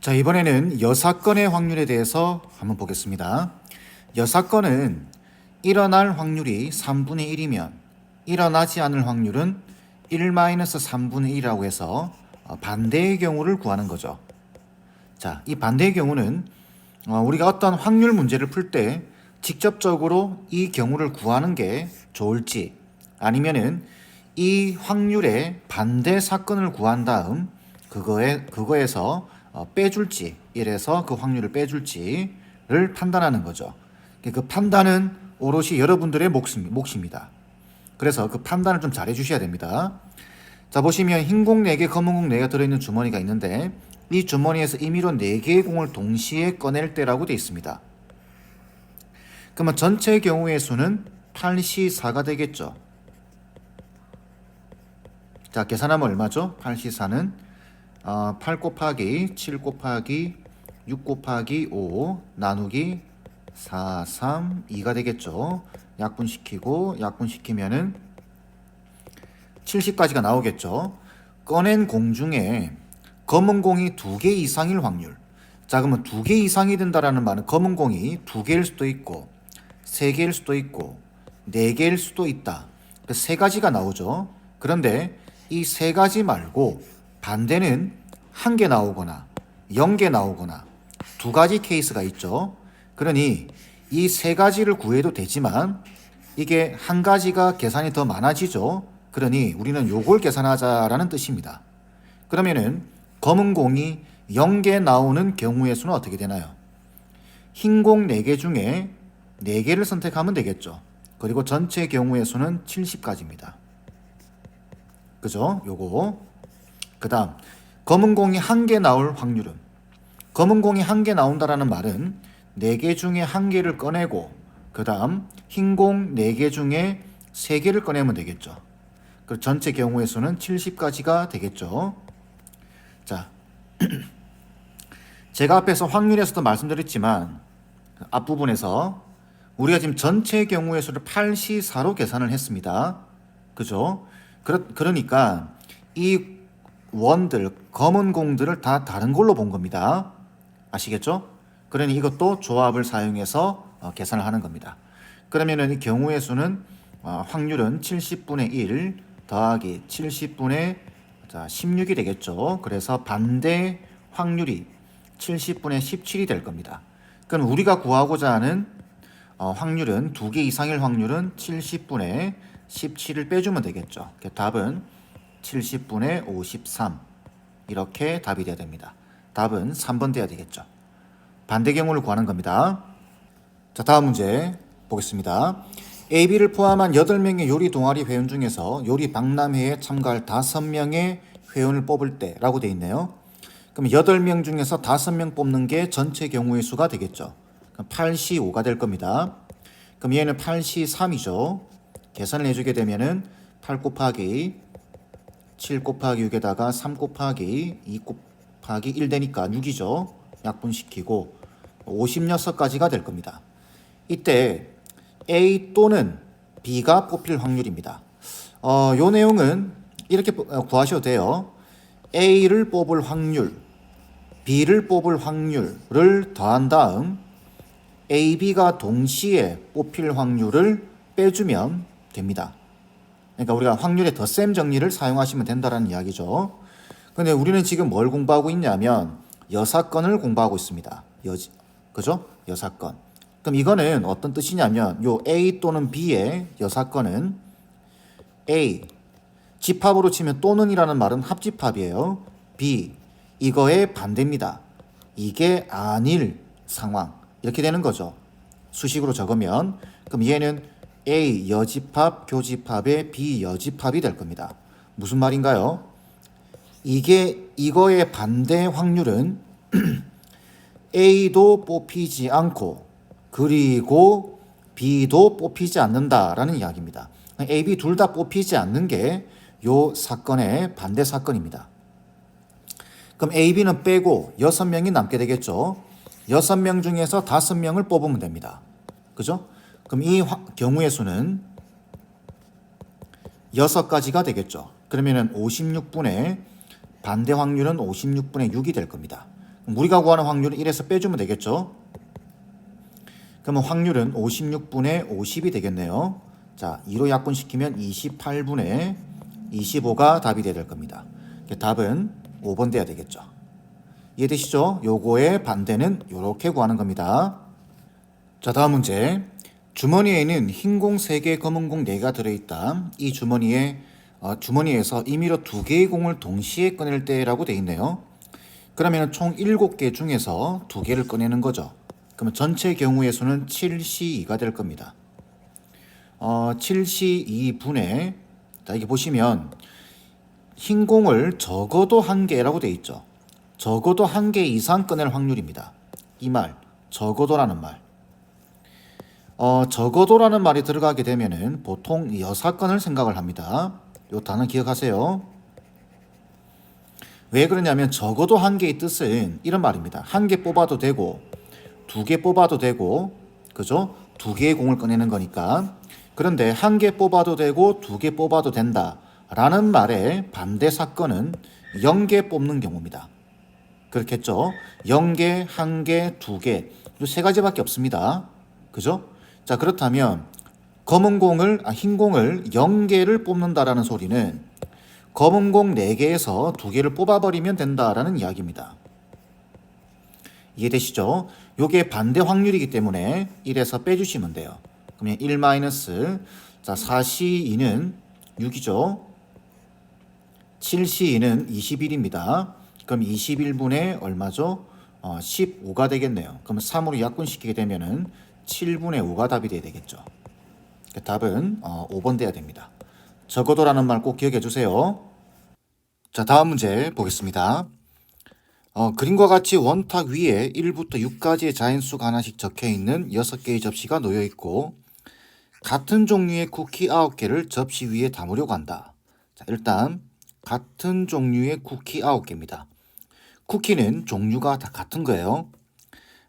자, 이번에는 여사건의 확률에 대해서 한번 보겠습니다. 여사건은 일어날 확률이 3분의 1이면 일어나지 않을 확률은 1-3분의 1이라고 해서 반대의 경우를 구하는 거죠. 자, 이 반대의 경우는 우리가 어떤 확률 문제를 풀 때 직접적으로 이 경우를 구하는 게 좋을지, 아니면은 이 확률의 반대 사건을 구한 다음 그거에서 빼줄지, 이래서 그 확률을 빼줄지를 판단하는 거죠. 그 판단은 오롯이 여러분들의 몫입니다. 그래서 그 판단을 좀 잘 해주셔야 됩니다. 자, 보시면 흰 공 4개, 검은 공 4개가 들어있는 주머니가 있는데, 이 주머니에서 임의로 4개의 공을 동시에 꺼낼 때라고 되어 있습니다. 그러면 전체 경우의 수는 8C4가 되겠죠. 자, 계산하면 얼마죠? 8C4는 8 곱하기 7 곱하기 6 곱하기 5 나누기 4, 3, 2가 되겠죠. 약분시키면은 70까지가 나오겠죠. 꺼낸 공 중에 검은 공이 2개 이상일 확률. 자, 그러면 2개 이상이 된다라는 말은 검은 공이 2개일 수도 있고 3개일 수도 있고 4개일 수도 있다. 그 3가지가 나오죠. 그런데 이 3가지 말고 반대는 1개 나오거나 0개 나오거나 2가지 케이스가 있죠. 그러니 이 3가지를 구해도 되지만 이게 1가지가 계산이 더 많아지죠. 그러니 우리는 요걸 계산하자라는 뜻입니다. 그러면은 검은 공이 0개 나오는 경우의 수는 어떻게 되나요? 흰 공 4개 중에 4개를 선택하면 되겠죠. 그리고 전체 경우의 수는 70가지입니다. 그죠? 요거. 그 다음 검은 공이 1개 나올 확률은, 검은 공이 1개 나온다라는 말은 4개 중에 1개를 꺼내고 그 다음 흰 공 4개 중에 3개를 꺼내면 되겠죠. 그 전체 경우의 수는 70가지가 되겠죠. 자, 제가 앞에서 확률에서도 말씀드렸지만 앞부분에서 우리가 지금 전체 경우의 수를 8C4로 계산을 했습니다. 그죠? 그러니까 이 원들, 검은 공들을 다 다른 걸로 본 겁니다. 아시겠죠? 그러니 이것도 조합을 사용해서 계산을 하는 겁니다. 그러면은 이 경우의 수는 확률은 70분의 1 더하기 70분의 16이 되겠죠. 그래서 반대 확률이 70분의 17이 될 겁니다. 그럼 우리가 구하고자 하는 확률은 2개 이상일 확률은 70분의 17을 빼주면 되겠죠. 답은 70분의 53 이렇게 답이 돼야 됩니다. 답은 3번 돼야 되겠죠. 반대 경우를 구하는 겁니다. 자, 다음 문제 보겠습니다. AB를 포함한 8명의 요리 동아리 회원 중에서 요리 박람회에 참가할 5명의 회원을 뽑을 때 라고 되어 있네요. 그럼 8명 중에서 5명 뽑는 게 전체 경우의 수가 되겠죠. 그럼 8C5가 될 겁니다. 그럼 얘는 8C3이죠. 계산을 해주게 되면은 8 곱하기 7 곱하기 6에다가 3 곱하기 2 곱하기 1 되니까 6이죠. 약분시키고 56가지가 될 겁니다. 이때 A 또는 B가 뽑힐 확률입니다. 요 내용은 이렇게 구하셔도 돼요. A를 뽑을 확률, B를 뽑을 확률을 더한 다음 A, B가 동시에 뽑힐 확률을 빼주면 됩니다. 그러니까 우리가 확률의 덧셈 정리를 사용하시면 된다는 이야기죠. 근데 우리는 지금 뭘 공부하고 있냐면 여사건을 공부하고 있습니다. 그죠? 여사건. 그럼 이거는 어떤 뜻이냐면 요 A 또는 B의 여사건은 A, 집합으로 치면 또는이라는 말은 합집합이에요. B, 이거의 반대입니다. 이게 아닐 상황. 이렇게 되는 거죠. 수식으로 적으면. 그럼 얘는 A 여집합 교집합의 B 여집합이 될 겁니다. 무슨 말인가요? 이거의 반대 확률은 A도 뽑히지 않고 그리고 B도 뽑히지 않는다라는 이야기입니다. A, B 둘 다 뽑히지 않는 게 요 사건의 반대 사건입니다. 그럼 A, B는 빼고 6명이 남게 되겠죠. 6명 중에서 5명을 뽑으면 됩니다. 그죠? 그럼 이 경우의 수는 6가지가 되겠죠. 그러면은 56분의 반대 확률은 56분의 6이 될 겁니다. 우리가 구하는 확률은 1에서 빼주면 되겠죠. 그러면 확률은 56분의 50이 되겠네요. 자, 2로 약분시키면 28분의 25가 답이 돼야 될 겁니다. 답은 5번 돼야 되겠죠. 이해되시죠? 요거의 반대는 이렇게 구하는 겁니다. 자, 다음 문제. 주머니에는 흰 공 3개, 검은 공 4개가 들어있다. 이 주머니에서 임의로 2개의 공을 동시에 꺼낼 때라고 되어 있네요. 그러면 총 7개 중에서 2개를 꺼내는 거죠. 그러면 전체 경우의 수는 7C2가 될 겁니다. 7C2분의, 자, 이게 보시면 흰 공을 적어도 1개라고 되어 있죠. 적어도 1개 이상 꺼낼 확률입니다. 이 말, 적어도라는 말. 적어도라는 말이 들어가게 되면은 보통 여사건을 생각을 합니다. 요 단어 기억하세요. 왜 그러냐면 적어도 1개의 뜻은 이런 말입니다. 1개 뽑아도 되고 2개 뽑아도 되고, 그죠? 2개의 공을 꺼내는 거니까. 그런데 1개 뽑아도 되고 2개 뽑아도 된다 라는 말의 반대 사건은 0개 뽑는 경우입니다. 그렇겠죠? 0개, 1개, 2개 이 3가지밖에 없습니다. 그죠? 자, 그렇다면 흰 공을 0개를 뽑는다라는 소리는 검은 공 4개에서 2개를 뽑아버리면 된다라는 이야기입니다. 이해되시죠? 요게 반대 확률이기 때문에 1에서 빼주시면 돼요. 그러면 1 마이너스, 자, 4C2는 6이죠. 7C2는 21입니다. 그럼 21분의 얼마죠? 15가 되겠네요. 그럼 3으로 약분시키게 되면은 7분의 5가 답이 돼야 되겠죠. 답은 5번 돼야 됩니다. 적어도라는 말 꼭 기억해 주세요. 자, 다음 문제 보겠습니다. 그림과 같이 원탁 위에 1부터 6까지의 자연수가 하나씩 적혀 있는 6개의 접시가 놓여 있고 같은 종류의 쿠키 9개를 접시 위에 담으려고 한다. 자, 일단 같은 종류의 쿠키 9개입니다. 쿠키는 종류가 다 같은 거예요.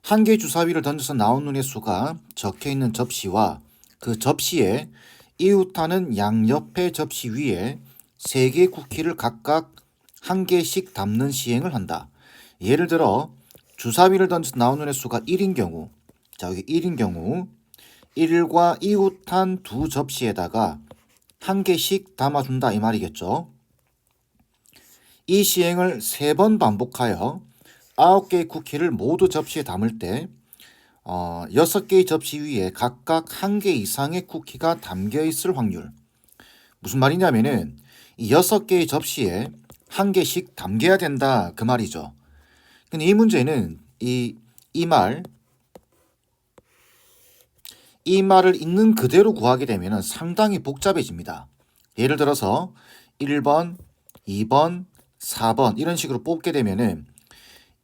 한 개의 주사위를 던져서 나온 눈의 수가 적혀 있는 접시와 그 접시에 이웃하는 양옆의 접시 위에 3개의 쿠키를 각각 한 개씩 담는 시행을 한다. 예를 들어 주사위를 던져서 나온 눈의 수가 1인 경우, 자, 여기 1인 경우 1과 이웃한 2 접시에다가 한 개씩 담아준다 이 말이겠죠. 이 시행을 3번 반복하여 9개의 쿠키를 모두 접시에 담을 때 6개의 접시 위에 각각 1개 이상의 쿠키가 담겨 있을 확률. 무슨 말이냐면은 이 6개의 접시에 1개씩 담겨야 된다 그 말이죠. 근데 이 문제는 이 말을 있는 그대로 구하게 되면 상당히 복잡해집니다. 예를 들어서 1번, 2번, 4번 이런 식으로 뽑게 되면은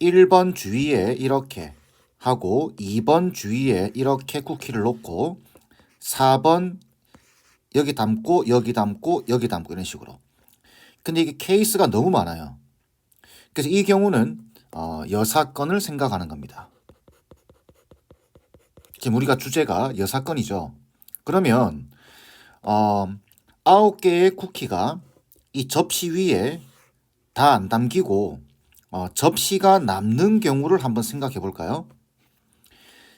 1번 주위에 이렇게 하고 2번 주위에 이렇게 쿠키를 놓고 4번 여기 담고 여기 담고 여기 담고 이런 식으로. 근데 이게 케이스가 너무 많아요. 그래서 이 경우는 여사건을 생각하는 겁니다. 지금 우리가 주제가 여사건이죠. 그러면 9개의 쿠키가 이 접시 위에 다 안 담기고 접시가 남는 경우를 한번 생각해 볼까요?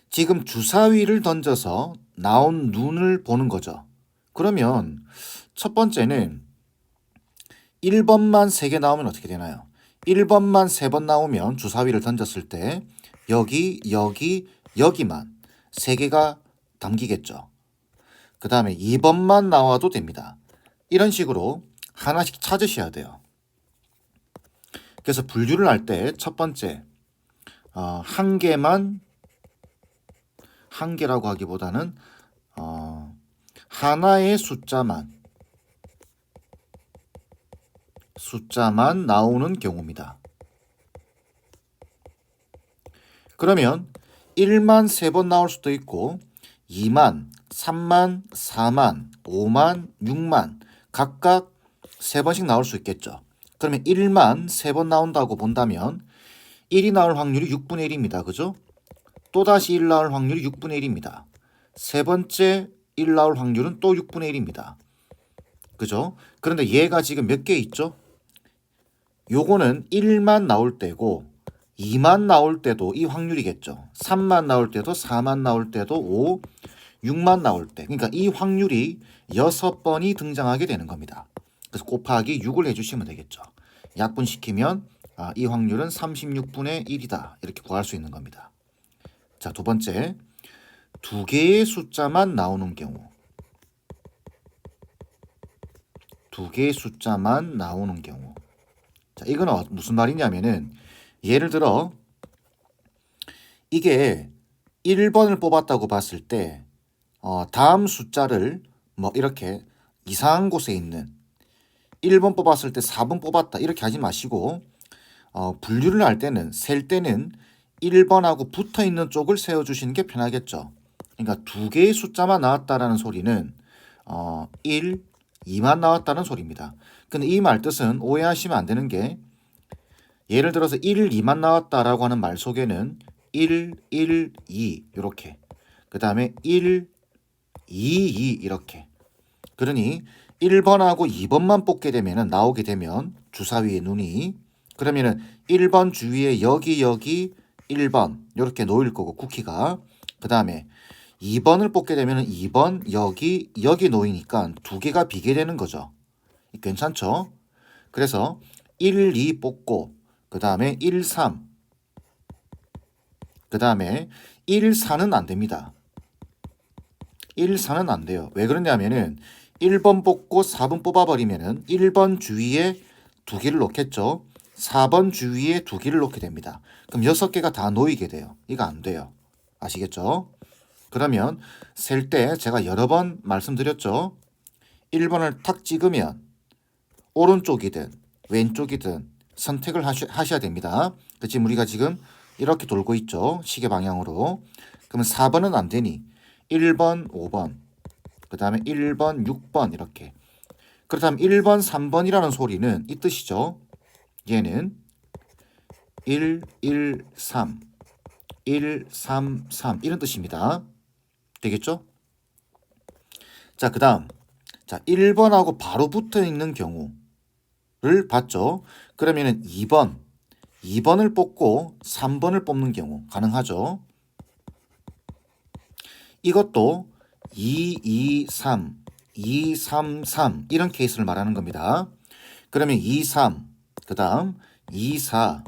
지금 주사위를 던져서 나온 눈을 보는 거죠. 그러면 첫 번째는 1번만 3개 나오면 어떻게 되나요? 1번만 3번 나오면 주사위를 던졌을 때 여기만 3개가 담기겠죠. 그 다음에 2번만 나와도 됩니다. 이런 식으로 하나씩 찾으셔야 돼요. 그래서 분류를 할 때 첫 번째 한 개만, 한 개라고 하기보다는 하나의 숫자만 나오는 경우입니다. 그러면 1만 3번 나올 수도 있고 2만, 3만, 4만, 5만, 6만 각각 3번씩 나올 수 있겠죠. 그러면 1만 3번 나온다고 본다면 1이 나올 확률이 6분의 1입니다. 그죠? 또다시 1 나올 확률이 6분의 1입니다. 세 번째 1 나올 확률은 또 6분의 1입니다. 그죠? 그런데 얘가 지금 몇 개 있죠? 요거는 1만 나올 때고 2만 나올 때도 이 확률이겠죠. 3만 나올 때도 4만 나올 때도 5, 6만 나올 때. 그러니까 이 확률이 6번이 등장하게 되는 겁니다. 그래서 곱하기 6을 해주시면 되겠죠. 약분시키면 이 확률은 36분의 1이다. 이렇게 구할 수 있는 겁니다. 자, 두 번째. 두 개의 숫자만 나오는 경우. 두 개의 숫자만 나오는 경우. 자, 이건 무슨 말이냐면은 예를 들어 이게 1번을 뽑았다고 봤을 때 다음 숫자를 뭐 이렇게 이상한 곳에 있는 1번 뽑았을 때 4번 뽑았다 이렇게 하지 마시고 분류를 할 때는 셀 때는 1번하고 붙어 있는 쪽을 세워주시는 게 편하겠죠. 그러니까 두 개의 숫자만 나왔다라는 소리는 1, 2만 나왔다는 소리입니다. 근데 이 말 뜻은 오해하시면 안 되는 게 예를 들어서 1, 2만 나왔다라고 하는 말 속에는 1, 1, 2 이렇게 그 다음에 1, 2, 2 이렇게 그러니 1번하고 2번만 뽑게 되면 나오게 되면 주사위의 눈이 그러면은 1번 주위에 여기 1번 이렇게 놓일 거고 쿠키가 그 다음에 2번을 뽑게 되면 2번 여기 놓이니까 두 개가 비게 되는 거죠. 괜찮죠? 그래서 1, 2 뽑고 그 다음에 1, 3 그 다음에 1, 4는 안 됩니다. 1, 4는 안 돼요. 왜 그러냐면은 1번 뽑고 4번 뽑아버리면은 1번 주위에 두 개를 놓겠죠. 4번 주위에 두 개를 놓게 됩니다. 그럼 6개가 다 놓이게 돼요. 이거 안 돼요. 아시겠죠? 그러면 셀 때 제가 여러 번 말씀드렸죠. 1번을 탁 찍으면 오른쪽이든 왼쪽이든 선택을 하셔야 됩니다. 지금 우리가 지금 이렇게 돌고 있죠. 시계 방향으로. 그러면 4번은 안 되니 1번, 5번, 그 다음에 1번, 6번 이렇게. 그렇다면 1번, 3번이라는 소리는 이 뜻이죠. 얘는 1, 1, 3, 1, 3, 3 이런 뜻입니다. 되겠죠? 자, 그 다음 자 1번하고 바로 붙어 있는 경우를 봤죠. 그러면은 2번을 뽑고 3번을 뽑는 경우 가능하죠. 이것도 2, 2, 3, 2, 3, 3 이런 케이스를 말하는 겁니다. 그러면 2, 3, 그 다음 2, 4,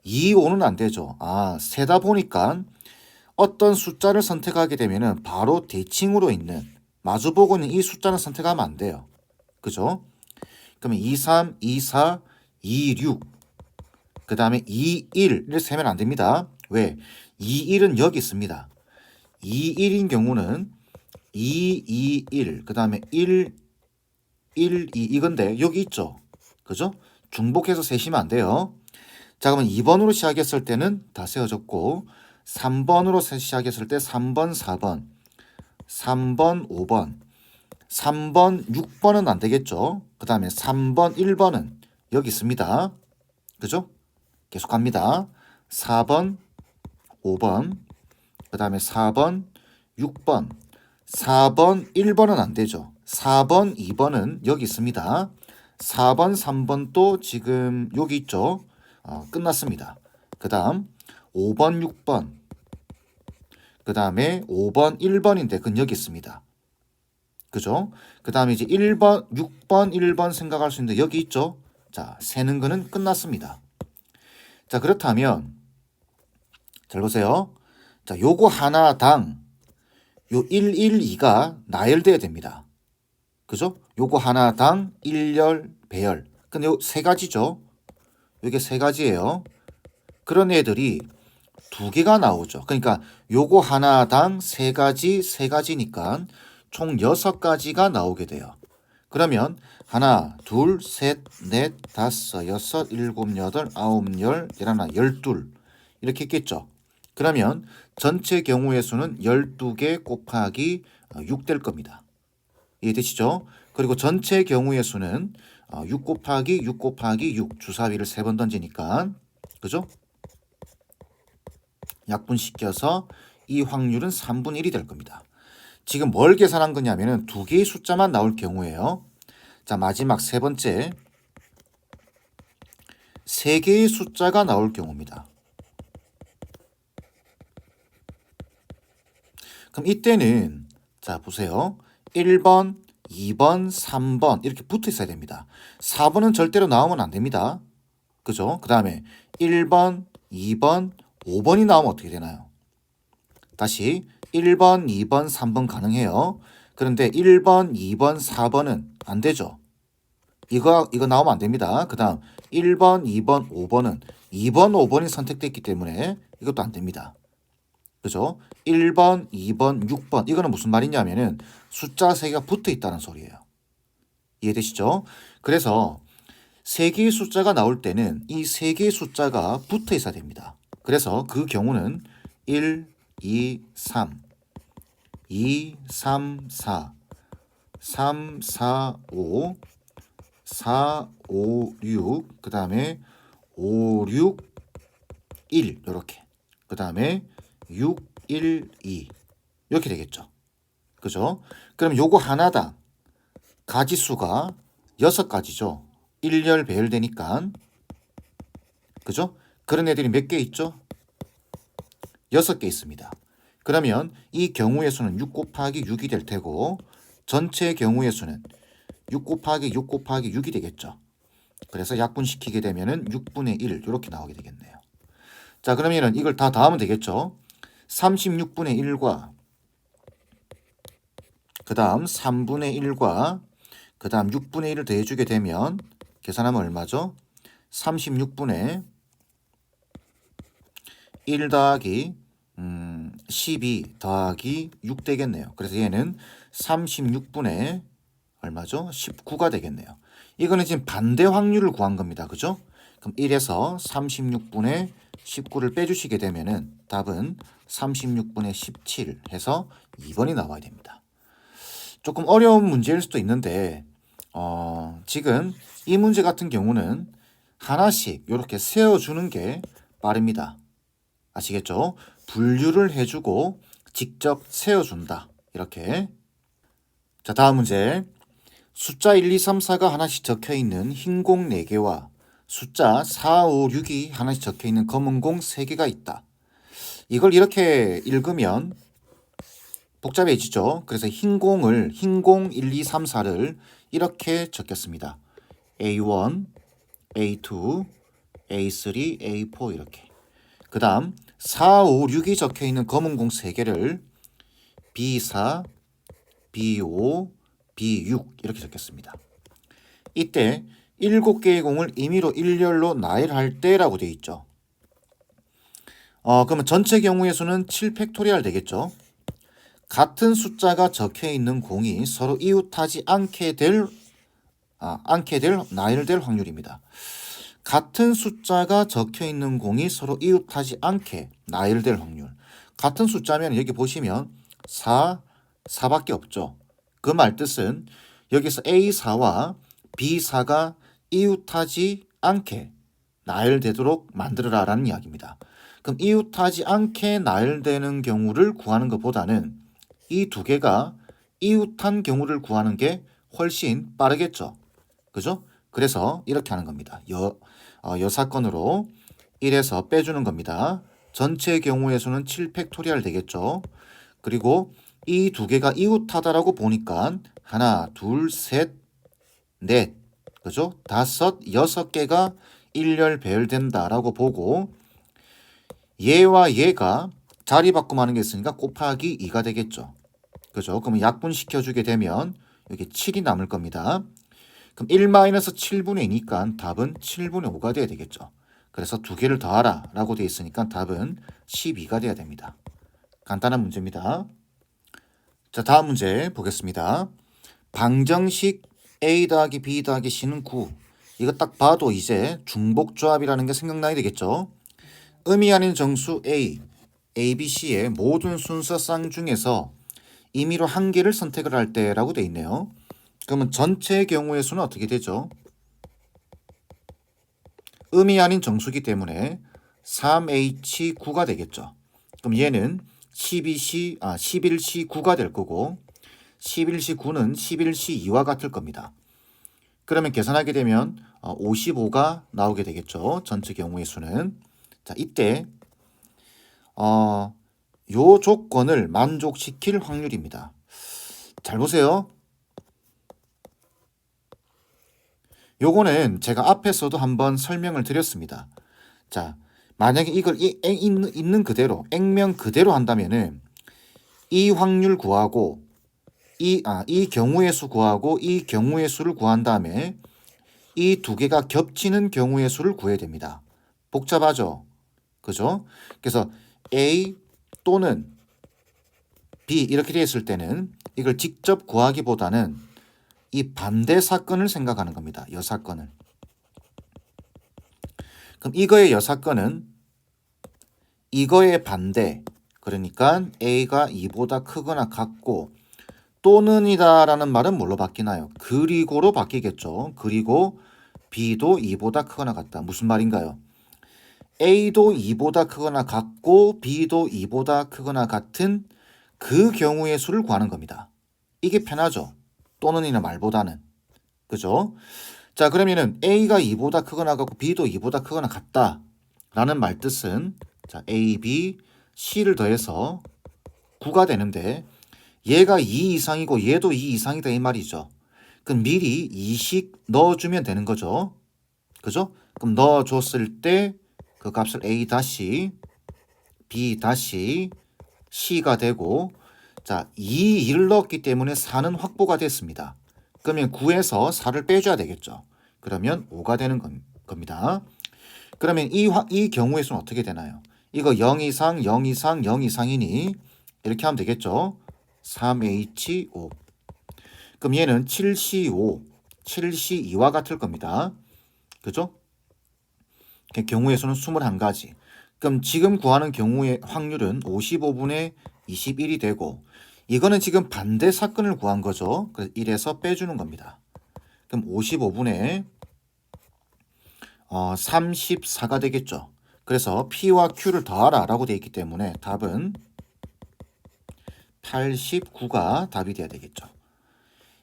2, 5는 안 되죠. 세다 보니까 어떤 숫자를 선택하게 되면은 바로 대칭으로 있는 마주보고 있는 이 숫자는 선택하면 안 돼요. 그죠? 그러면 2, 3, 2, 4, 2, 6, 그 다음에 2, 1을 세면 안 됩니다. 왜? 2, 1은 여기 있습니다. 2, 1인 경우는 2, 2, 1, 그 다음에 1, 1, 2 이건데 여기 있죠. 그죠? 중복해서 세시면 안 돼요. 자, 그러면 2번으로 시작했을 때는 다 세워졌고 3번으로 시작했을 때 3번, 4번, 3번, 5번, 3번, 6번은 안 되겠죠. 그 다음에 3번, 1번은 여기 있습니다. 그죠? 계속 갑니다. 4번, 5번, 그 다음에 4번, 6번, 4번, 1번은 안 되죠. 4번, 2번은 여기 있습니다. 4번, 3번도 지금 여기 있죠. 끝났습니다. 그 다음 5번, 6번, 그 다음에 5번, 1번인데 그건 여기 있습니다. 그죠? 그 다음에 이제 1번, 6번, 1번 생각할 수 있는데 여기 있죠? 자, 세는 거는 끝났습니다. 자, 그렇다면 잘 보세요. 자, 요거 하나당 요 112가 나열돼야 됩니다. 그죠? 요거 하나당 1열, 배열. 근데 요 세 가지죠? 요게 세 가지예요. 그런 애들이 두 개가 나오죠. 그러니까 요거 하나당 세 가지니까 총 6가지가 나오게 돼요. 그러면 하나, 둘, 셋, 넷, 다섯, 여섯, 일곱, 여덟, 아홉, 열, 열하나, 12 이렇게 있겠죠. 그러면 전체 경우의 수는 12개 곱하기 6 될 겁니다. 이해되시죠? 그리고 전체 경우의 수는 6 곱하기 6 곱하기 6 주사위를 3번 던지니까 그죠? 약분시켜서 이 확률은 3분의 1이 될 겁니다. 지금 뭘 계산한 거냐면은 두 개의 숫자만 나올 경우에요. 자, 마지막 세 번째 3개의 숫자가 나올 경우입니다. 그럼 이때는 자 보세요. 1번, 2번, 3번 이렇게 붙어 있어야 됩니다. 4번은 절대로 나오면 안 됩니다. 그죠? 그 다음에 1번, 2번, 5번이 나오면 어떻게 되나요? 다시 1번, 2번, 3번 가능해요. 그런데 1번, 2번, 4번은 안 되죠. 이거 나오면 안 됩니다. 그 다음 1번, 2번, 5번은 2번, 5번이 선택됐기 때문에 이것도 안 됩니다. 그죠? 1번, 2번, 6번 이거는 무슨 말이냐면은 숫자 3개가 붙어 있다는 소리예요. 이해되시죠? 그래서 3개의 숫자가 나올 때는 이 3개의 숫자가 붙어 있어야 됩니다. 그래서 그 경우는 1, 2, 3, 2, 3, 4, 3, 4, 5, 4, 5, 6, 그 다음에 5, 6, 1 이렇게 그 다음에 6, 1, 2 이렇게 되겠죠. 그죠? 그럼 요거 하나당 가지수가 6가지죠. 1열 배열되니까. 그죠? 그런 애들이 몇 개 있죠? 6개 있습니다. 그러면 이 경우의 수는 6 곱하기 6이 될 테고 전체 경우의 수는 6 곱하기 6 곱하기 6이 되겠죠. 그래서 약분시키게 되면은 6분의 1 이렇게 나오게 되겠네요. 자, 그러면은 이걸 다 더하면 되겠죠. 36분의 1과 그 다음 3분의 1과 그 다음 6분의 1을 더해주게 되면 계산하면 얼마죠? 36분의 1 더하기 12 더하기 6 되겠네요. 그래서 얘는 36분의 얼마죠? 19가 되겠네요. 이거는 지금 반대 확률을 구한 겁니다. 그죠? 그럼 1에서 36분의 19를 빼주시게 되면은 답은 36분의 17 해서 2번이 나와야 됩니다. 조금 어려운 문제일 수도 있는데 지금 이 문제 같은 경우는 하나씩 이렇게 세워주는 게 빠릅니다. 아시겠죠? 분류를 해주고 직접 세워준다. 이렇게. 자, 다음 문제. 숫자 1, 2, 3, 4가 하나씩 적혀있는 흰 공 4개와 숫자 4, 5, 6이 하나씩 적혀있는 검은 공 3개가 있다. 이걸 이렇게 읽으면 복잡해지죠. 그래서 흰 공 1, 2, 3, 4를 이렇게 적겠습니다. A1, A2, A3, A4 이렇게. 그 다음 4, 5, 6이 적혀있는 검은 공 3개를 B4, B5, B6 이렇게 적겠습니다. 이때 7개의 공을 임의로 일렬로 나열할 때라고 되어 있죠. 그러면 전체 경우의 수는 7팩토리얼 되겠죠. 같은 숫자가 적혀있는 공이 서로 이웃하지 않게 될 나열될 확률입니다. 같은 숫자가 적혀있는 공이 서로 이웃하지 않게 나열될 확률. 같은 숫자면 여기 보시면 4밖에 없죠. 그 말 뜻은 여기서 A4와 B4가 이웃하지 않게 나열되도록 만들어라 라는 이야기입니다. 그럼 이웃하지 않게 나열되는 경우를 구하는 것보다는 이 두 개가 이웃한 경우를 구하는 게 훨씬 빠르겠죠. 그죠? 그래서 이렇게 하는 겁니다. 여 사건으로 1에서 빼주는 겁니다. 전체 경우의 수는 7팩토리얼 되겠죠. 그리고 이 두 개가 이웃하다라고 보니까 하나, 둘, 셋, 넷, 그죠? 5, 6개가 일렬 배열된다라고 보고 얘와 얘가 자리 바꿈하는 게 있으니까 곱하기 2가 되겠죠. 그죠? 그러면 약분시켜주게 되면 여기 7이 남을 겁니다. 그럼 1-7분의 2니까 답은 7분의 5가 돼야 되겠죠. 그래서 두 개를 더하라 라고 되어 있으니까 답은 12가 돼야 됩니다. 간단한 문제입니다. 자, 다음 문제 보겠습니다. 방정식 A 더하기 B 더하기 C는 9. 이거 딱 봐도 이제 중복조합이라는 게 생각나야 되겠죠. 의미 아닌 정수 A, B, C의 모든 순서 쌍 중에서 임의로 한 개를 선택을 할 때라고 되어 있네요. 그러면 전체의 경우의 수는 어떻게 되죠? 의미 아닌 정수기 때문에 3H9가 되겠죠. 그럼 얘는 11C9가 될 거고 11C9는 11C2와 같을 겁니다. 그러면 계산하게 되면 55가 나오게 되겠죠. 전체 경우의 수는. 자, 이때 요 조건을 만족시킬 확률입니다. 잘 보세요. 요거는 제가 앞에서도 한번 설명을 드렸습니다. 자, 만약에 이걸 있는 그대로 액면 그대로 한다면은 이 확률 구하고 이 경우의 수 구하고 이 경우의 수를 구한 다음에 이 두 개가 겹치는 경우의 수를 구해야 됩니다. 복잡하죠? 그죠? 그래서 A 또는 B 이렇게 되어 있을 때는 이걸 직접 구하기보다는 이 반대 사건을 생각하는 겁니다. 여 사건을. 그럼 이거의 여 사건은 이거의 반대, 그러니까 A가 2보다 크거나 같고 또는이다라는 말은 뭘로 바뀌나요? 그리고로 바뀌겠죠. 그리고 B도 2보다 크거나 같다. 무슨 말인가요? A도 2보다 크거나 같고 B도 2보다 크거나 같은 그 경우의 수를 구하는 겁니다. 이게 편하죠. 또는이나 말보다는. 그죠? 자, 그러면은 A가 2보다 크거나 같고 B도 2보다 크거나 같다 라는 말 뜻은 자, A, B, C를 더해서 9가 되는데 얘가 2 이상이고 얘도 2 이상이다 이 말이죠. 그럼 미리 2씩 넣어주면 되는 거죠. 그죠? 그럼 넣어줬을 때 그 값을 A 다시 B 다시 C가 되고 자 2를 넣었기 때문에 4는 확보가 됐습니다. 그러면 9에서 4를 빼줘야 되겠죠. 그러면 5가 되는 겁니다. 그러면 이 경우의 수는 어떻게 되나요? 이거 0 이상, 0 이상, 0 이상이니 이렇게 하면 되겠죠. 3H5. 그럼 얘는 7C5, 7C2와 같을 겁니다. 그죠? 경우의 수는 21가지. 그럼 지금 구하는 경우의 확률은 55분의 21이 되고 이거는 지금 반대 사건을 구한 거죠. 그래서 1에서 빼주는 겁니다. 그럼 55분의 34가 되겠죠. 그래서 P와 Q를 더하라 라고 되어 있기 때문에 답은 89가 답이 돼야 되겠죠.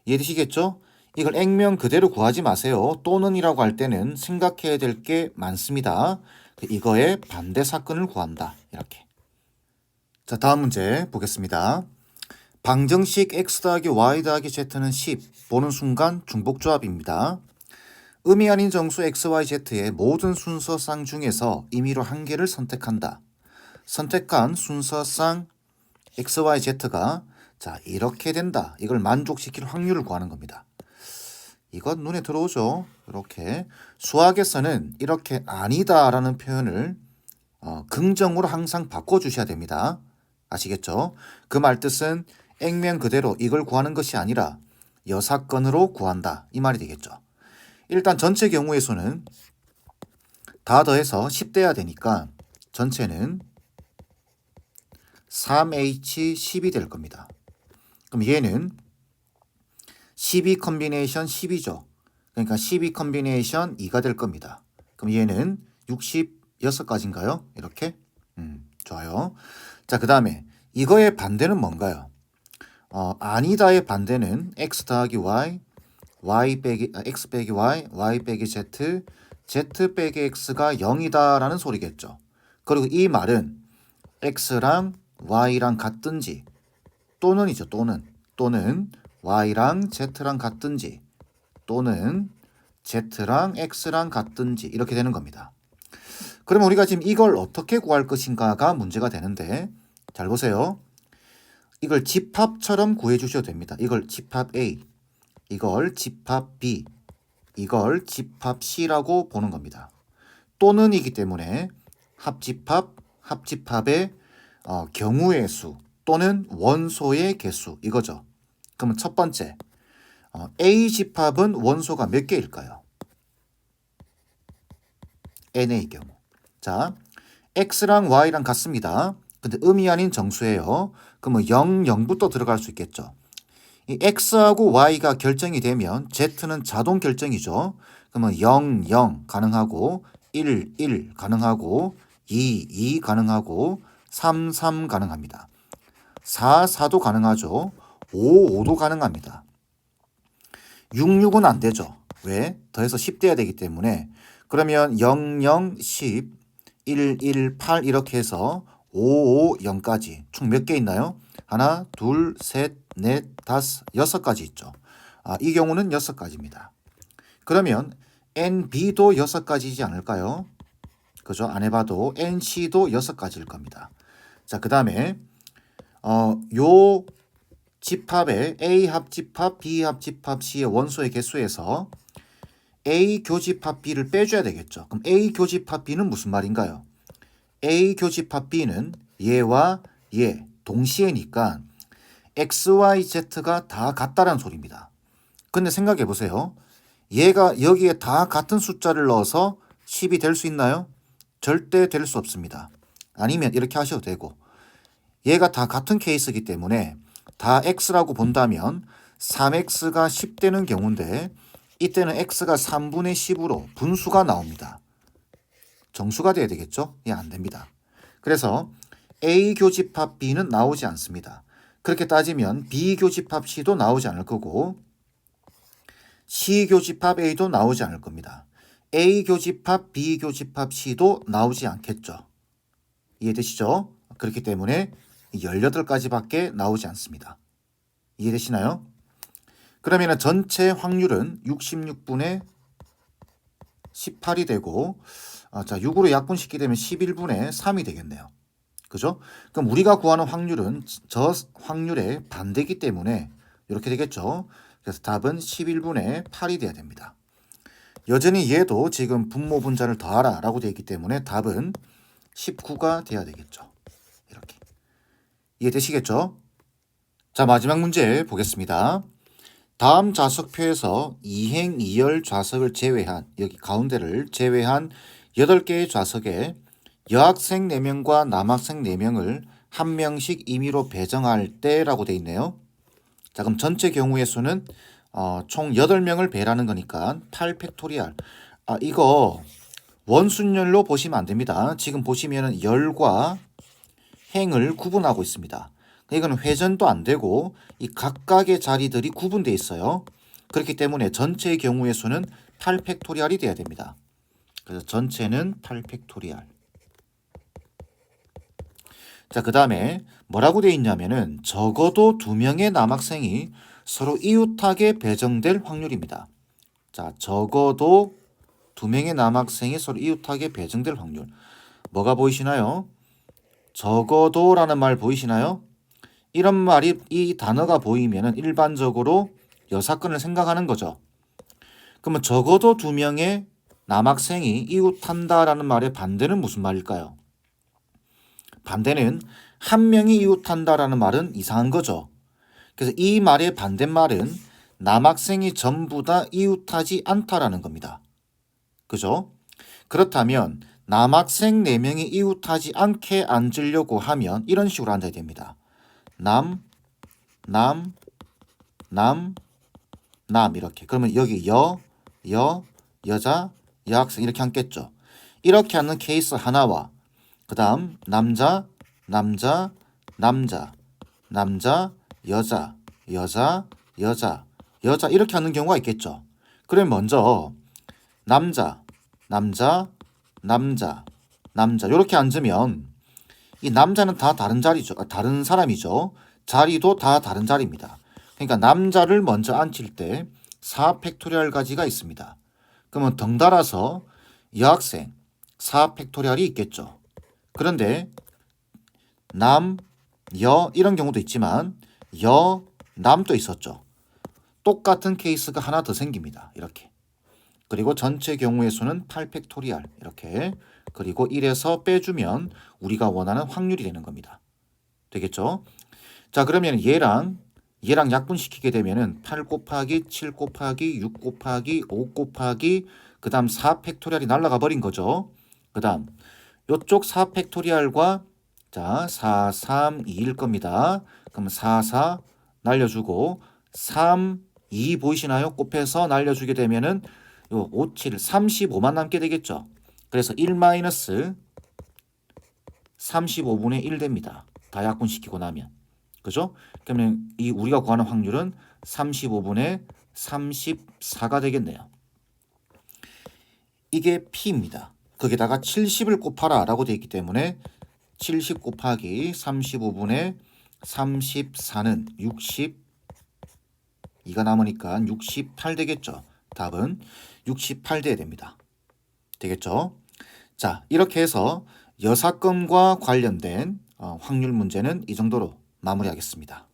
이해되시겠죠? 이걸 액면 그대로 구하지 마세요. 또는이라고 할 때는 생각해야 될 게 많습니다. 이거의 반대 사건을 구한다. 이렇게. 자, 다음 문제 보겠습니다. 방정식 x 더하기 y 더하기 z는 10 보는 순간 중복조합입니다. 의미 아닌 정수 x, y, z의 모든 순서쌍 중에서 임의로 한 개를 선택한다. 선택한 순서쌍 x, y, z가 자 이렇게 된다. 이걸 만족시킬 확률을 구하는 겁니다. 이건 눈에 들어오죠. 이렇게 수학에서는 이렇게 아니다라는 표현을 긍정으로 항상 바꿔주셔야 됩니다. 아시겠죠? 그 말 뜻은 액면 그대로 이걸 구하는 것이 아니라 여사건으로 구한다. 이 말이 되겠죠. 일단 전체 경우의 수는 다 더해서 10대야 되니까 전체는 3H10이 될 겁니다. 그럼 얘는 12 컨비네이션 10이죠. 그러니까 12 컨비네이션 2가 될 겁니다. 그럼 얘는 66가지인가요? 이렇게? 좋아요. 자, 그 다음에 이거의 반대는 뭔가요? 아니다의 반대는 x 더하기 y, x 빼기 y, y 빼기 z, z 빼기 x가 0이다라는 소리겠죠. 그리고 이 말은 x랑 y랑 같든지 또는이죠. 또는 y랑 z랑 같든지 또는 z랑 x랑 같든지 이렇게 되는 겁니다. 그러면 우리가 지금 이걸 어떻게 구할 것인가가 문제가 되는데 잘 보세요. 이걸 집합처럼 구해 주셔도 됩니다. 이걸 집합 A, 이걸 집합 B, 이걸 집합 C라고 보는 겁니다. 또는이기 때문에 합집합의 경우의 수 또는 원소의 개수 이거죠. 그러면 첫 번째 A 집합은 원소가 몇 개일까요? n의 경우. 자, x랑 y랑 같습니다. 근데 음이 아닌 정수예요. 그러면 0, 0부터 들어갈 수 있겠죠. 이 x하고 y가 결정이 되면 z는 자동 결정이죠. 그러면 0, 0 가능하고 1, 1 가능하고 2, 2 가능하고 3, 3 가능합니다. 4, 4도 가능하죠. 5, 5도 가능합니다. 6, 6은 안 되죠. 왜? 더해서 10 돼야 되기 때문에. 그러면 0, 0, 10, 1, 1, 8 이렇게 해서 5, 5, 0까지 총 몇 개 있나요? 하나, 둘, 셋, 넷, 다섯, 6가지 있죠. 이 경우는 6가지입니다. 그러면 NB도 6가지이지 않을까요? 그죠? 안 해봐도 NC도 6가지일 겁니다. 자, 그 다음에 요 집합의 A 합집합, B 합집합, C의 원소의 개수에서 A 교집합 B를 빼줘야 되겠죠. 그럼 A 교집합 B는 무슨 말인가요? A 교집합 B는 얘와 얘 동시에니까 X, Y, Z가 다 같다라는 소리입니다. 근데 생각해 보세요. 얘가 여기에 다 같은 숫자를 넣어서 10이 될 수 있나요? 절대 될 수 없습니다. 아니면 이렇게 하셔도 되고, 얘가 다 같은 케이스이기 때문에 다 X라고 본다면 3X가 10 되는 경우인데, 이때는 X가 3분의 10으로 분수가 나옵니다. 정수가 돼야 되겠죠? 예, 안 됩니다. 그래서 A 교집합 B는 나오지 않습니다. 그렇게 따지면 B 교집합 C도 나오지 않을 거고, C 교집합 A도 나오지 않을 겁니다. A 교집합 B 교집합 C도 나오지 않겠죠. 이해되시죠? 그렇기 때문에 18가지밖에 나오지 않습니다. 이해되시나요? 그러면 전체 확률은 66분의 18이 되고, 자, 6으로 약분시키게 되면 11분의 3이 되겠네요. 그죠? 그럼 우리가 구하는 확률은 저 확률의 반대이기 때문에 이렇게 되겠죠. 그래서 답은 11분의 8이 돼야 됩니다. 여전히 얘도 지금 분모 분자를 더하라 라고 되어 있기 때문에 답은 19가 돼야 되겠죠. 이렇게. 이해되시겠죠? 자, 마지막 문제 보겠습니다. 다음 좌석표에서 이행 2열 좌석을 제외한, 여기 가운데를 제외한 8개의 좌석에 여학생 4명과 남학생 4명을 한 명씩 임의로 배정할 때라고 되어 있네요. 자, 그럼 전체 경우의 수는 총 8명을 배라는 거니까 8팩토리알. 이거 원순열로 보시면 안 됩니다. 지금 보시면은 열과 행을 구분하고 있습니다. 이거는 회전도 안 되고 이 각각의 자리들이 구분되어 있어요. 그렇기 때문에 전체의 경우의 수는 8팩토리알이 돼야 됩니다. 그래서 전체는 8팩토리알. 자, 그 다음에 뭐라고 되어 있냐면은 적어도 2명의 남학생이 서로 이웃하게 배정될 확률입니다. 자, 적어도 2명의 남학생이 서로 이웃하게 배정될 확률. 뭐가 보이시나요? 적어도라는 말 보이시나요? 이런 말이, 이 단어가 보이면은 일반적으로 여사건을 생각하는 거죠. 그러면 적어도 2명의 남학생이 이웃한다라는 말의 반대는 무슨 말일까요? 반대는 한 명이 이웃한다라는 말은 이상한 거죠. 그래서 이 말의 반대말은 남학생이 전부 다 이웃하지 않다라는 겁니다. 그죠? 그렇다면 남학생 4명이 이웃하지 않게 앉으려고 하면 이런 식으로 앉아야 됩니다. 남, 남, 남, 남 이렇게. 그러면 여기 여자, 여학생 이렇게 앉겠죠. 이렇게 앉는 케이스 하나와 그 다음 남자, 남자, 남자, 남자, 여자, 여자, 여자, 여자 이렇게 하는 경우가 있겠죠. 그럼 먼저 남자, 남자, 남자, 남자 이렇게 앉으면 이 남자는 다 다른 자리죠. 다른 사람이죠. 자리도 다 다른 자리입니다. 그러니까 남자를 먼저 앉힐 때 4팩토리알 가지가 있습니다. 그러면 덩달아서 여학생 4팩토리알이 있겠죠. 그런데 남, 여 이런 경우도 있지만 여, 남도 있었죠. 똑같은 케이스가 하나 더 생깁니다. 이렇게. 그리고 전체 경우의 수는 8팩토리알 이렇게. 그리고 1에서 빼주면 우리가 원하는 확률이 되는 겁니다. 되겠죠? 자, 그러면 얘랑 약분시키게 되면은 8 곱하기 7 곱하기 6 곱하기 5 곱하기 그 다음 4팩토리알이 날아가 버린 거죠. 그 다음 요쪽 4팩토리알과 자 4, 3, 2일 겁니다. 그럼 4, 4 날려주고 3, 2 보이시나요? 곱해서 날려주게 되면은 요 5, 7, 35만 남게 되겠죠. 그래서 1 마이너스 35분의 1 됩니다. 다 약분시키고 나면. 그죠? 그러면 이 우리가 구하는 확률은 35분의 34가 되겠네요. 이게 P입니다. 거기다가 70을 곱하라 라고 되어 있기 때문에 70 곱하기 35분의 34는 62가 남으니까 68 되겠죠. 답은 68 돼야 됩니다. 되겠죠? 자, 이렇게 해서 여사건과 관련된 확률 문제는 이 정도로 마무리하겠습니다.